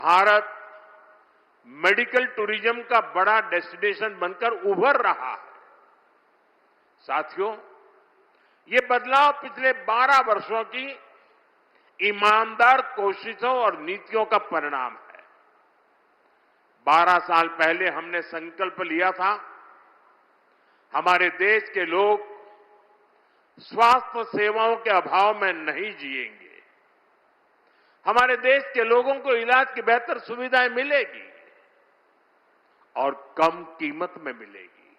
Bharat medical tourism का बड़ा destination बनकर उभर रहा है। साथियों, ये बदलाव पिछले 12 वर्षों की ईमानदार कोशिशों और नीतियों का परिणाम है। 12 साल पहले हमने संकल्प लिया था, हमारे देश के लोग स्वास्थ्य सेवाओं के अभाव में नहीं जिएंगे। हमारे देश के लोगों को इलाज की बेहतर सुविधाएं मिलेगी और कम कीमत में मिलेगी।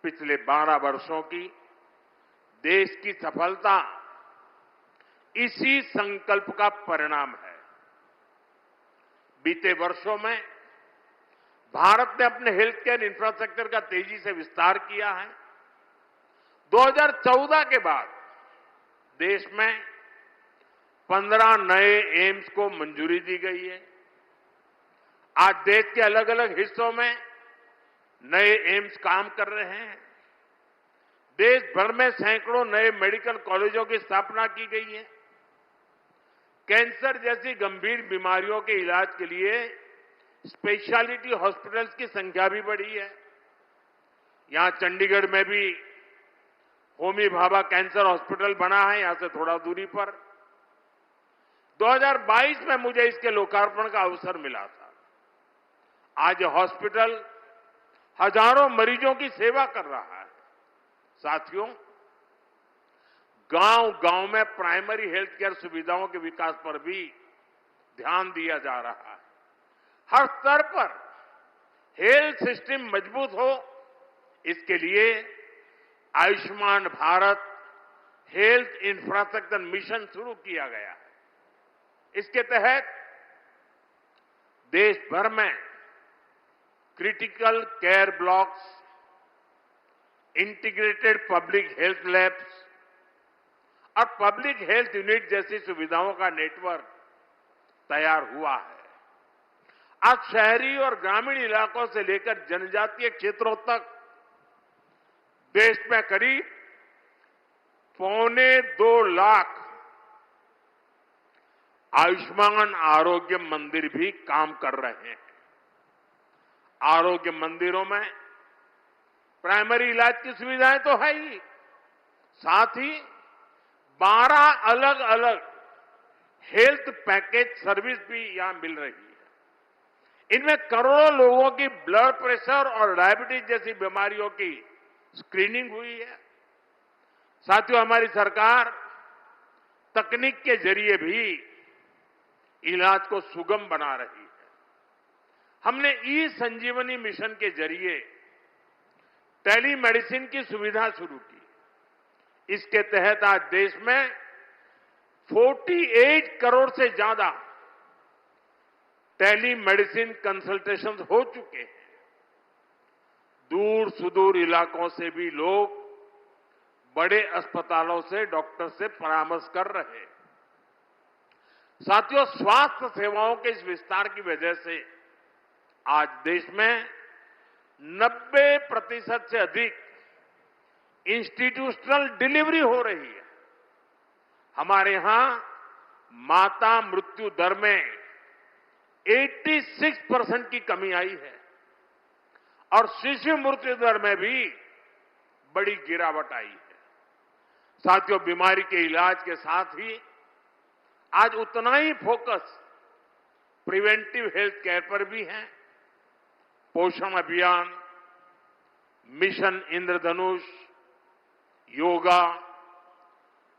पिछले 12 वर्षों की देश की सफलता इसी संकल्प का परिणाम है। बीते वर्षों में भारत ने अपने हेल्थ केयर इंफ्रास्ट्रक्चर का तेजी से विस्तार किया है। 2014 के बाद देश में 15 नए एम्स को मंजूरी दी गई है। आज देश के अलग अलग हिस्सों में नए एम्स काम कर रहे हैं। देश भर में सैकड़ों नए मेडिकल कॉलेजों की स्थापना की गई है। कैंसर जैसी गंभीर बीमारियों के इलाज के लिए स्पेशलिटी हॉस्पिटल्स की संख्या भी बढ़ी है। यहां चंडीगढ़ में भी होमी भाभा कैंसर हॉस्पिटल बना है, यहां से थोड़ा दूरी पर। 2022 में मुझे इसके लोकार्पण का अवसर मिला था। आज हॉस्पिटल हजारों मरीजों की सेवा कर रहा है। साथियों, गांव-गांव में प्राइमरी हेल्थ केयर सुविधाओं के विकास पर भी ध्यान दिया जा रहा है। हर स्तर पर हेल्थ सिस्टम मजबूत हो, इसके लिए Ayushman Bharat health infrastructure mission शुरू किया गया है। इसके तहत देश भर में critical care blocks, integrated public health labs और पब्लिक हेल्थ यूनिट जैसी सुविधाओं का नेटवर्क तैयार हुआ है। आज शहरी और ग्रामीण इलाकों से लेकर जनजातीय क्षेत्रों तक देश में करीब 2.25 लाख आयुष्मान आरोग्य मंदिर भी काम कर रहे हैं। आरोग्य मंदिरों में प्राइमरी इलाज की सुविधाएं तो है ही, साथ ही 12 अलग अलग हेल्थ पैकेज सर्विस भी यहां मिल रही है। इनमें करोड़ों लोगों की ब्लड प्रेशर और डायबिटीज जैसी बीमारियों की स्क्रीनिंग हुई है। साथियों, हमारी सरकार तकनीक के जरिए भी इलाज को सुगम बना रही है। हमने ई संजीवनी मिशन के जरिए टेलीमेडिसिन की सुविधा शुरू की। इसके तहत आज देश में 48 करोड़ से ज्यादा टेलीमेडिसिन कंसल्टेशन हो चुके हैं। दूर सुदूर इलाकों से भी लोग बड़े अस्पतालों से डॉक्टर से परामर्श कर रहे हैं। साथियों, स्वास्थ्य सेवाओं के इस विस्तार की वजह से आज देश में 90% से अधिक इंस्टीट्यूशनल डिलीवरी हो रही है। हमारे यहां माता मृत्यु दर में 86% की कमी आई है और शिशु मृत्यु दर में भी बड़ी गिरावट आई है। साथियों, बीमारी के इलाज के साथ ही आज उतना ही फोकस प्रिवेंटिव हेल्थ केयर पर भी है। पोषण अभियान, mission Indradhanush, yoga,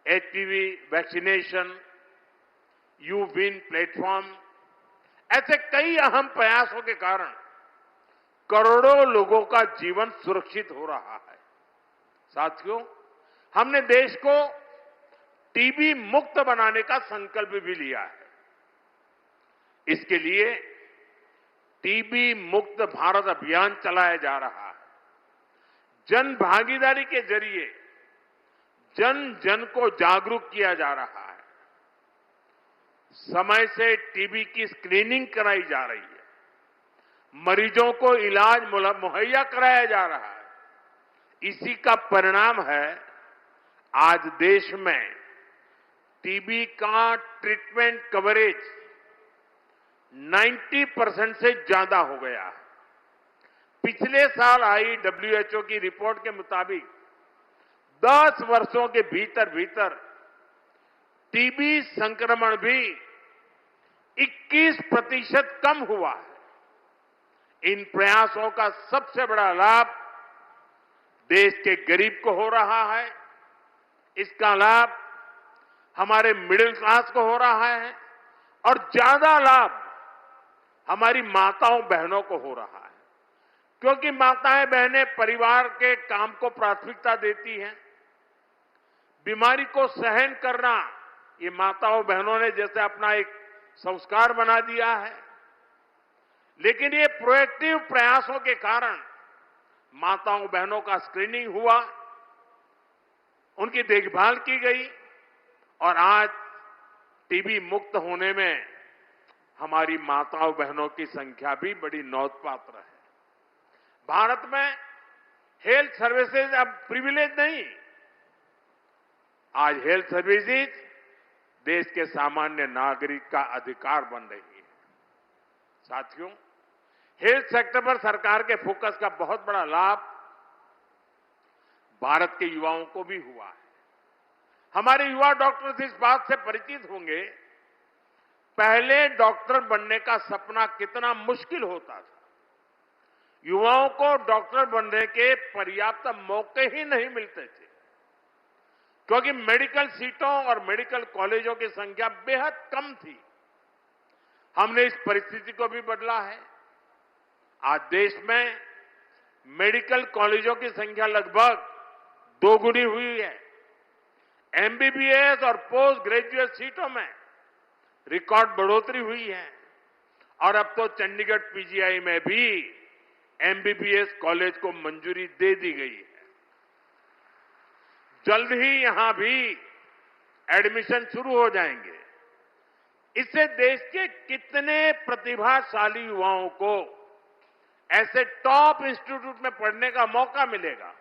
HPV vaccination, you win platform, ऐसे कई अहम प्रयासों के कारण करोड़ों लोगों का जीवन सुरक्षित हो रहा है। साथियों, हमने देश को टीबी मुक्त बनाने का संकल्प भी लिया है। इसके लिए टीबी मुक्त भारत अभियान चलाया जा रहा है। जन भागीदारी के जरिए जन जन को जागरूक किया जा रहा है। समय से टीबी की स्क्रीनिंग कराई जा रही है। मरीजों को इलाज मुहैया कराया जा रहा है। इसी का परिणाम है आज देश में टीबी का ट्रीटमेंट कवरेज 90% से ज्यादा हो गया है। पिछले साल आई WHO की रिपोर्ट के मुताबिक 10 वर्षों के भीतर भीतर टीबी संक्रमण भी 21% कम हुआ है। इन प्रयासों का सबसे बड़ा लाभ देश के गरीब को हो रहा है। इसका लाभ हमारे मिडिल क्लास को हो रहा है और ज्यादा लाभ हमारी माताओं बहनों को हो रहा है, क्योंकि माताएं बहनें परिवार के काम को प्राथमिकता देती हैं। बीमारी को सहन करना ये माताओं बहनों ने जैसे अपना एक संस्कार बना दिया है, लेकिन ये प्रोएक्टिव प्रयासों के कारण माताओं बहनों का स्क्रीनिंग हुआ, उनकी देखभाल की गई और आज टीबी मुक्त होने में हमारी माताओं बहनों की संख्या भी बड़ी नोंधपात्र है। भारत में हेल्थ सर्विसेज अब प्रिविलेज नहीं, आज हेल्थ सर्विसेज देश के सामान्य नागरिक का अधिकार बन रही है। साथियों, हेल्थ सेक्टर पर सरकार के फोकस का बहुत बड़ा लाभ भारत के युवाओं को भी हुआ है। हमारे युवा डॉक्टर इस बात से परिचित होंगे, पहले डॉक्टर बनने का सपना कितना मुश्किल होता था। युवाओं को डॉक्टर बनने के पर्याप्त मौके ही नहीं मिलते थे, क्योंकि मेडिकल सीटों और मेडिकल कॉलेजों की संख्या बेहद कम थी। हमने इस परिस्थिति को भी बदला है। आज देश में मेडिकल कॉलेजों की संख्या लगभग दोगुनी हुई है। एमबीबीएस और पोस्ट ग्रेजुएट सीटों में रिकॉर्ड बढ़ोतरी हुई है और अब तो चंडीगढ़ पीजीआई में भी एमबीबीएस कॉलेज को मंजूरी दे दी गई है। जल्द ही यहां भी एडमिशन शुरू हो जाएंगे। इससे देश के कितने प्रतिभाशाली युवाओं को ऐसे टॉप इंस्टीट्यूट में पढ़ने का मौका मिलेगा।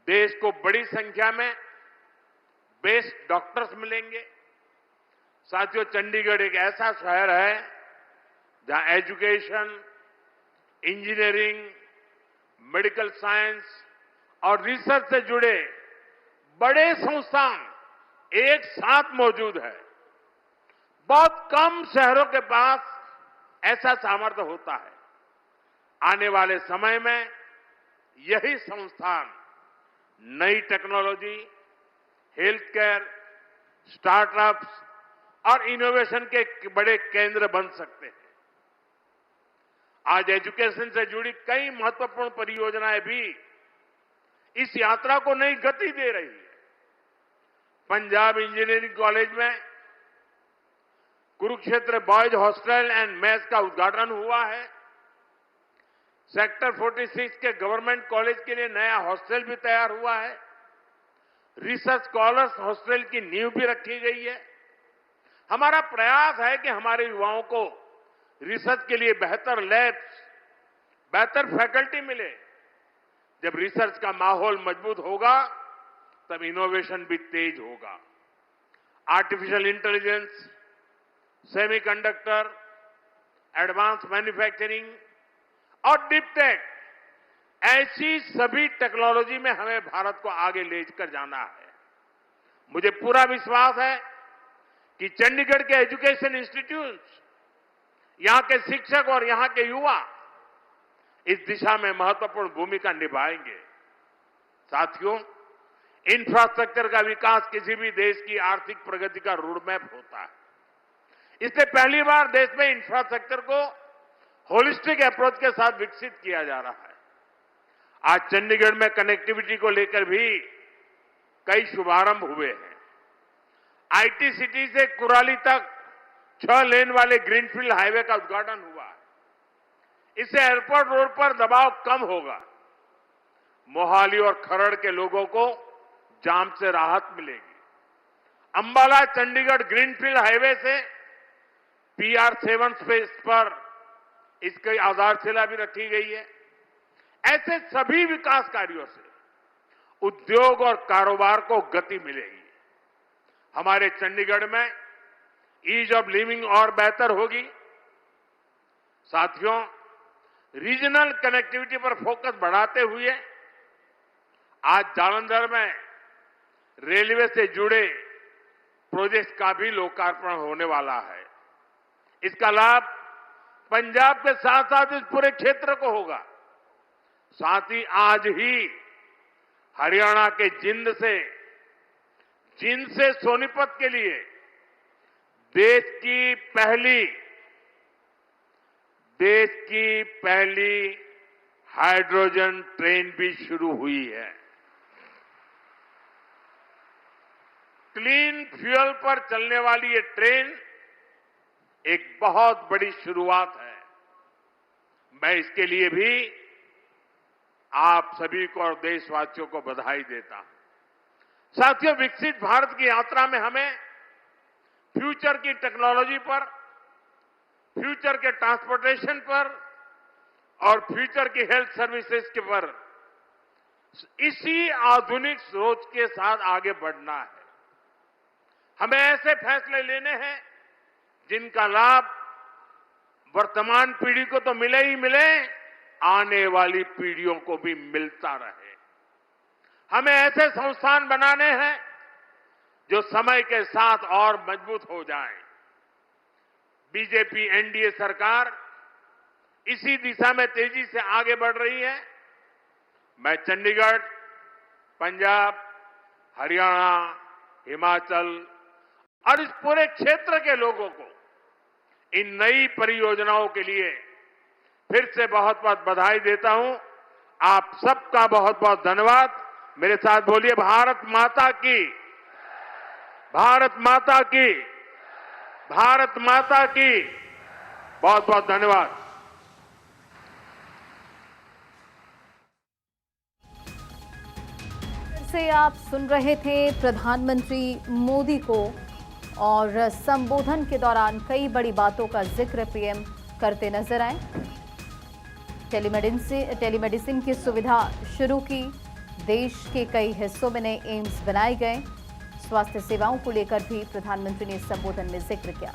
देश को बड़ी संख्या में बेस्ट डॉक्टर्स मिलेंगे। साथियों, चंडीगढ़ एक ऐसा शहर है जहां एजुकेशन, इंजीनियरिंग, मेडिकल साइंस और रिसर्च से जुड़े बड़े संस्थान एक साथ मौजूद है। बहुत कम शहरों के पास ऐसा सामर्थ्य होता है। आने वाले समय में यही संस्थान नई टेक्नोलॉजी, हेल्थ केयर, स्टार्टअप्स और इनोवेशन के बड़े केंद्र बन सकते हैं। आज एजुकेशन से जुड़ी कई महत्वपूर्ण परियोजनाएं भी इस यात्रा को नई गति दे रही है। पंजाब इंजीनियरिंग कॉलेज में Kurukshetra boys hostel and mess का उद्घाटन हुआ है। सेक्टर 46 के गवर्नमेंट कॉलेज के लिए नया हॉस्टल भी तैयार हुआ है। रिसर्च स्कॉलर्स हॉस्टल की नींव भी रखी गई है। हमारा प्रयास है कि हमारे युवाओं को रिसर्च के लिए बेहतर लैब्स, बेहतर फैकल्टी मिले। जब रिसर्च का माहौल मजबूत होगा तब इनोवेशन भी तेज होगा। Artificial intelligence, semiconductor, advance manufacturing और डीप टेक, ऐसी सभी टेक्नोलॉजी में हमें भारत को आगे लेकर जाना है। मुझे पूरा विश्वास है कि चंडीगढ़ के एजुकेशन इंस्टीट्यूट्स, यहां के शिक्षक और यहां के युवा इस दिशा में महत्वपूर्ण भूमिका निभाएंगे। साथियों, इंफ्रास्ट्रक्चर का विकास किसी भी देश की आर्थिक प्रगति का रोडमैप होता है। इसलिए पहली बार देश में इंफ्रास्ट्रक्चर को होलिस्टिक अप्रोच के साथ विकसित किया जा रहा है। आज चंडीगढ़ में कनेक्टिविटी को लेकर भी कई शुभारंभ हुए हैं। आईटी सिटी से कुराली तक 6 लेन वाले ग्रीनफील्ड हाईवे का उद्घाटन हुआ है। इससे एयरपोर्ट रोड पर दबाव कम होगा। मोहाली और खरड़ के लोगों को जाम से राहत मिलेगी। अंबाला चंडीगढ़ ग्रीनफील्ड हाईवे से PR7 स्पेस पर इसकी आधारशिला भी रखी गई है। ऐसे सभी विकास कार्यों से उद्योग और कारोबार को गति मिलेगी। हमारे चंडीगढ़ में ईज ऑफ लिविंग और बेहतर होगी। साथियों, रीजनल कनेक्टिविटी पर फोकस बढ़ाते हुए आज जालंधर में रेलवे से जुड़े प्रोजेक्ट का भी लोकार्पण होने वाला है। इसका लाभ पंजाब के साथ साथ इस पूरे क्षेत्र को होगा। साथ ही आज ही हरियाणा के जिंद से सोनीपत के लिए देश की पहली हाइड्रोजन ट्रेन भी शुरू हुई है। क्लीन फ्यूल पर चलने वाली ये ट्रेन एक बहुत बड़ी शुरुआत है। मैं इसके लिए भी आप सभी को और देशवासियों को बधाई देता हूं। साथियों, विकसित भारत की यात्रा में हमें फ्यूचर की टेक्नोलॉजी पर, फ्यूचर के ट्रांसपोर्टेशन पर और फ्यूचर की हेल्थ सर्विसेज के पर इसी आधुनिक सोच के साथ आगे बढ़ना है। हमें ऐसे फैसले लेने हैं जिनका लाभ वर्तमान पीढ़ी को तो मिले ही मिले, आने वाली पीढ़ियों को भी मिलता रहे। हमें ऐसे संस्थान बनाने हैं जो समय के साथ और मजबूत हो जाएं। बीजेपी एनडीए सरकार इसी दिशा में तेजी से आगे बढ़ रही है। मैं चंडीगढ़, पंजाब, हरियाणा, हिमाचल और इस पूरे क्षेत्र के लोगों को इन नई परियोजनाओं के लिए फिर से बहुत बहुत बधाई देता हूं। आप सबका बहुत बहुत धन्यवाद। मेरे साथ बोलिए, भारत माता की, भारत माता की, भारत माता की। बहुत बहुत धन्यवाद। से आप सुन रहे थे प्रधानमंत्री मोदी को, और संबोधन के दौरान कई बड़ी बातों का जिक्र पीएम करते नजर आए। टेलीमेडिसिन की सुविधा शुरू की, देश के कई हिस्सों में नए एम्स बनाए गए, स्वास्थ्य सेवाओं को लेकर भी प्रधानमंत्री ने संबोधन में जिक्र किया।